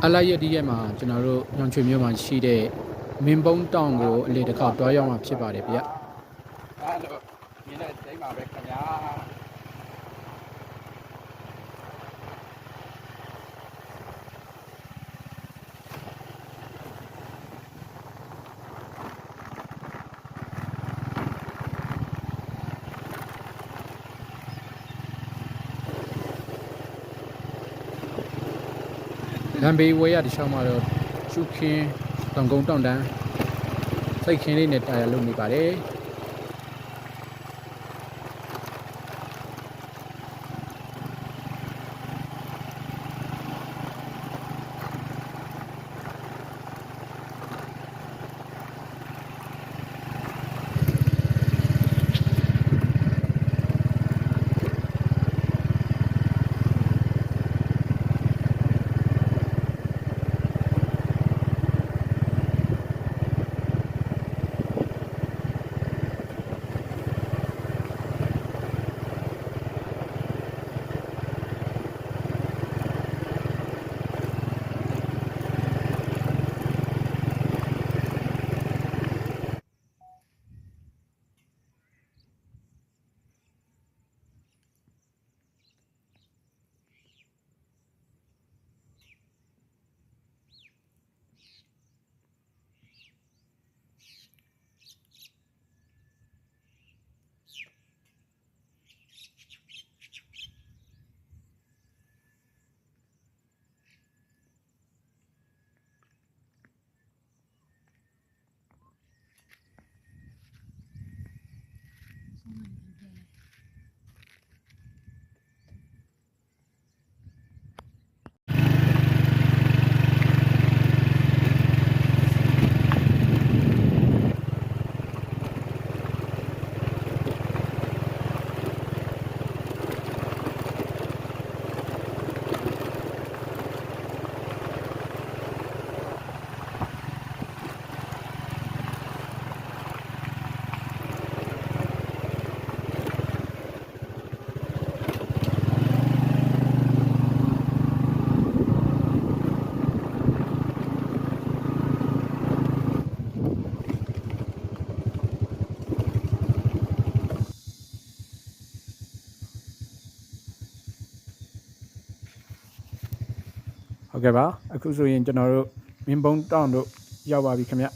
အလိုက်ရဒီရဲ့မှာကျွန်တော်တို့ညောင်ချွေမြို့မှာရှိတဲ့မင်းပုံးတောင်ကိုအလေတစ်ခါတွားရောက်မှာဖြစ်ပါတယ်ဗျအဲ့လိုမြင်တဲ့ချိန်မှာပဲခင်ဗျာလမ်းဘေးဝဲရတစ်ချောင်းမှာတော့ရှုခင်းတောင်ကုန်းတောင်တန်းစိတ်ခင်းလေးနဲ့တာယာလုပ်နေပါတယ်ဟုတ်ကဲ့ပါအခုဆိုရင်ကျွန်တော်တို့မင်းပုံးတောင်တို့ရောက်ပါပြီခင်ဗျဟ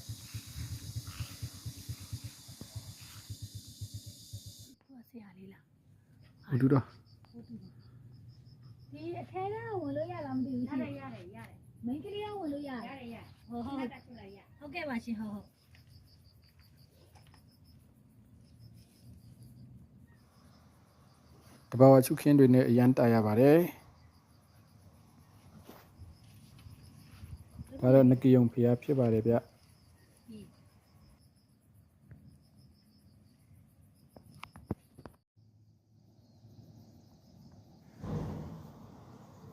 ုတ်တူတော့ဒီအထဲကဝင်လို့ရလားမသိဘူးရှင်ရတယ်မင်းကလေးကဝင်လို့ရတယ်ဟုတ်ကဲ့ပါရှင်ဟုတ်တဘာဝချုပ်ခင်းတွေနဲ့အရန်တာရပါတယ်ဒါတော့နကီယုံဖျားဖြစ်ပါတယ်ဗျ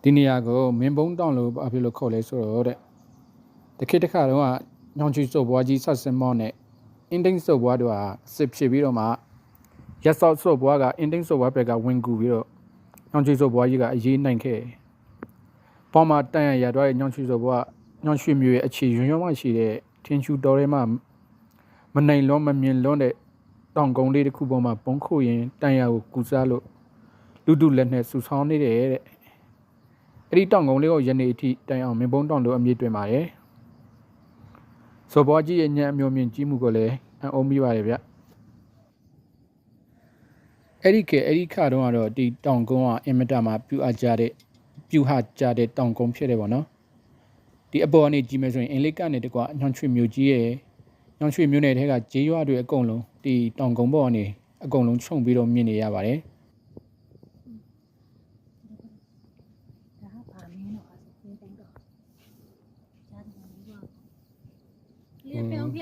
ဒီနေရာကိုမင်းပုံးတောင်လို့ဘာဖြစ်လို့ခေါ်လဲဆိုတော့တဲ့တခေတ်တစ်ခါတော့ညောင်ချီစုပ်ဘွားကြီးဆက်စင်မော့နဲ့အင်းတိန်စုပ်ဘွားတို့ဟာစစ်ဖြစ်ပြီးတော့မှရက်ဆော့စုပ်ဘွားကအင်းတိန်စုပ်ဘွားဘက်ကဝင်ကူပြီးတော့ညောင်ချီစုပ်ဘွားကြီးကအရေးနိုင်ခဲ့ပေါ်မှာတန်ရရတော့ညောင်ချီစုပ်ဘွားညောင်ရွှေမျိုးရဲ့အခြေရွံ့ရွံ့မှရှိတဲ့ထင်းချူတော်ထဲမှာမနိုင်လွန်မမြင်လွန်းတဲ့တောင်ကုန်းလေးတစ်ခုပေါ်မှာပုံခုရင်တန်ရကိုကူစားလို့လူတူလက်နဲ့ဆူဆောင်းနေတဲ့တဲ့အဲ့ဒီတောင်ကုန်းလေးကိုယနေ့အထိတိုင်အောင်မင်းပုံးတောင်လို့အမည်တွင်ပါတယ်။စော်ဘွားကြီးရဲ့ညံ့အမျိုးမြင့်ကြီးမှုကိုလည်းအံ့ဩမိပါတယ်ဗျ။အဲ့ဒီခါတုန်းကတော့ဒီတောင်ကုန်းကအင်မတန်မှပြူဟကြတဲ့တောင်ကုန်းဖြစ်တယ်ပေါ့နော်။ဒီအပေါ်ကနေကြည့်မယ်ဆိုရင်အင်လိကနေတကွာညောင်ချွေမြို့ကြီးရဲ့ညောင်ချွေမြို့နယ်ထဲကဂျေးရွာတွေအကုန်လုံးဒီတောင်ကုန်းပေါ်ကနေအကုန်လုံးခြုံပြီးတော့မြင်နေရပါတယ်။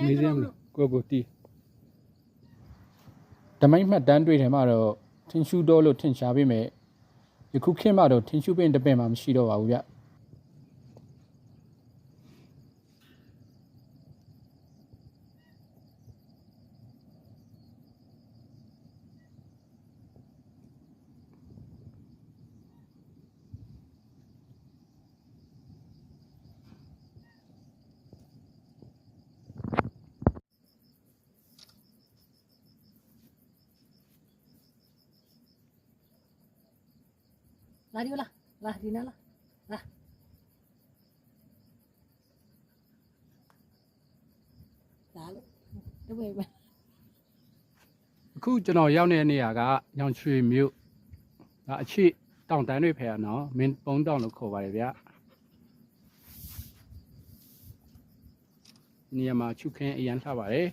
နေစမ်းကိုတီဓမိုင်းမှတ်တမ်းတွေထဲမှာတော့ထင်းရှူတော်လို့ထင်ရှားပေမဲ့ယခုခေတ်မှာတော့ထင်းရှူပင်တစ်ပင်မှမရှိတော့ပါဘူးဗျ လာဒီလားလာဒီနားလားလာလာလို့တပည့်ပဲ အခုကျွန်တော်ရောက်နေတဲ့နေရာကညောင်ချွေမြို့ဒါအချိတောင်တန်းတွေဖယ်ရနော်မင်းပုံးတောင်လို့ခေါ်ပါတယ်ဗျဒီနေရာမှာချုပ်ခင်းအရန်လှပါတယ်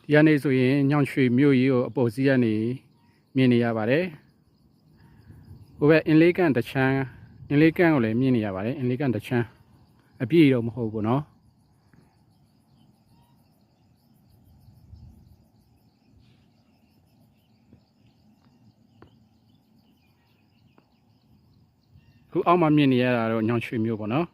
ဒီကနေဆိုရင်ညောင်ရွှေမြို့ကြီးကိုအပေါ်စီးကနေမြင်နေရပါတယ်ဟိုဘက်အင်လေးကန်တချမ်းအင်လေးကန်ကိုလည်းမြင်နေရပါတယ်အင်လေးကန်တချမ်းအပြည့်တော့မဟုတ်ဘူးเนาะခုအောက်မှာမြင်နေရတာတော့ညောင်ရွှေမြို့ပေါ့เนาะ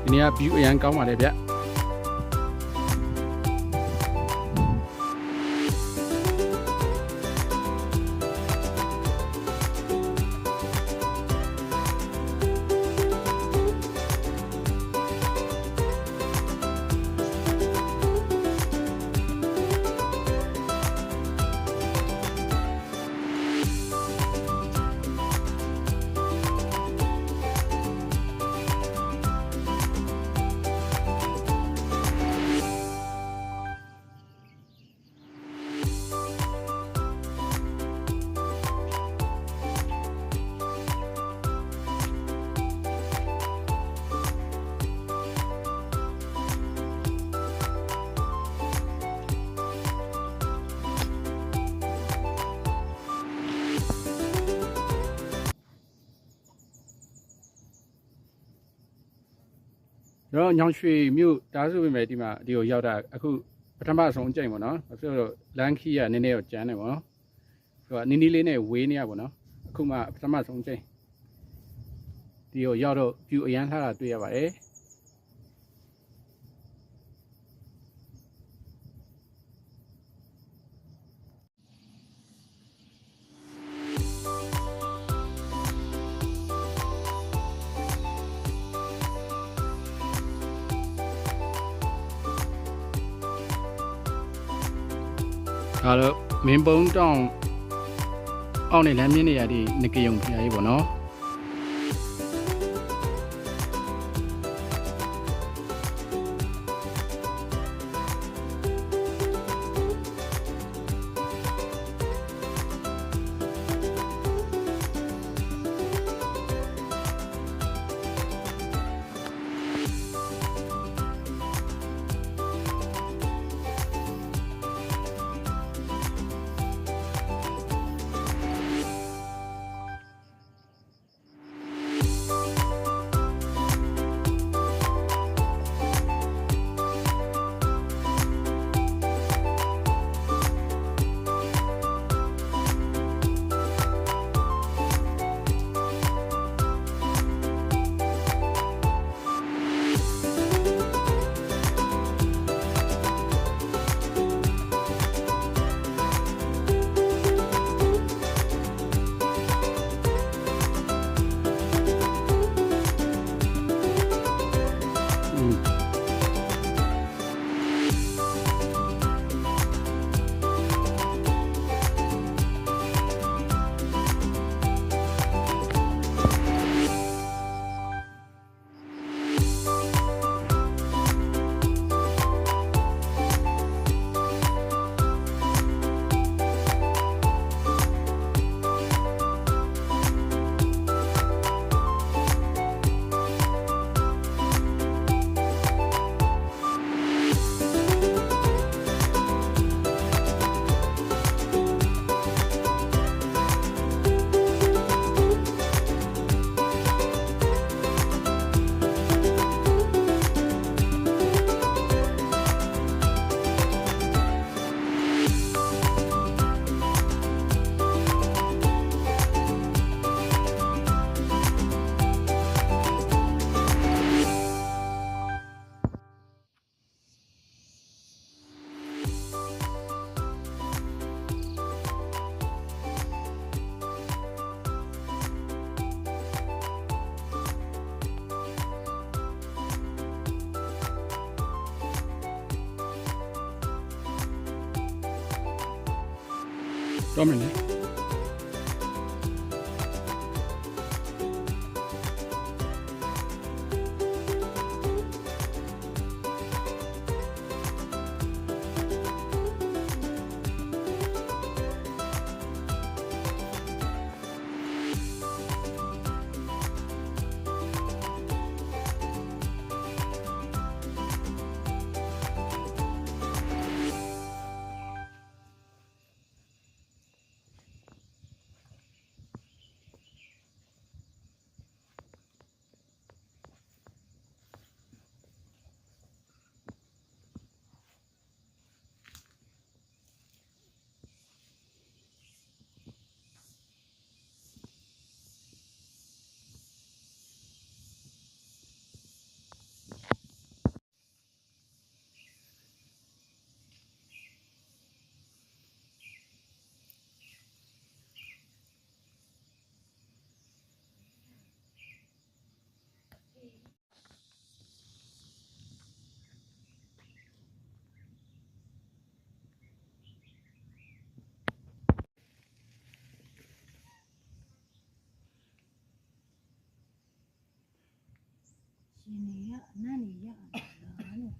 ဒီနေ့က view အရန်ကောင်းပါလေဗျတော့ညောင်ရွှေမြို့ဒါဆိုပေမဲ့ဒီမှာဒီကိုရောက်တာအခုပထမဆုံးအကြိမ်ပေါ့နော်ဆိုတော့လမ်းခီးကနည်းနည်းတော့ကျန်းတယ်ပေါ့နော်ဆိုတော့နီးနီးလေးနဲ့ဝေးနေရပေါ့နော်အခုမှပထမဆုံးအကြိမ်ဒီကိုရောက်တော့ view အရန်လှတာတွေ့ရပါတယ်ဒါတော့မင်းပုံးတောင်အောက်နေလမ်းမြင်နေရတဲ့နဂယုံဖျားကြီးပေါ့နော် တော့မယ်လေ ရှင်နေရအနတ်နေရလားလို့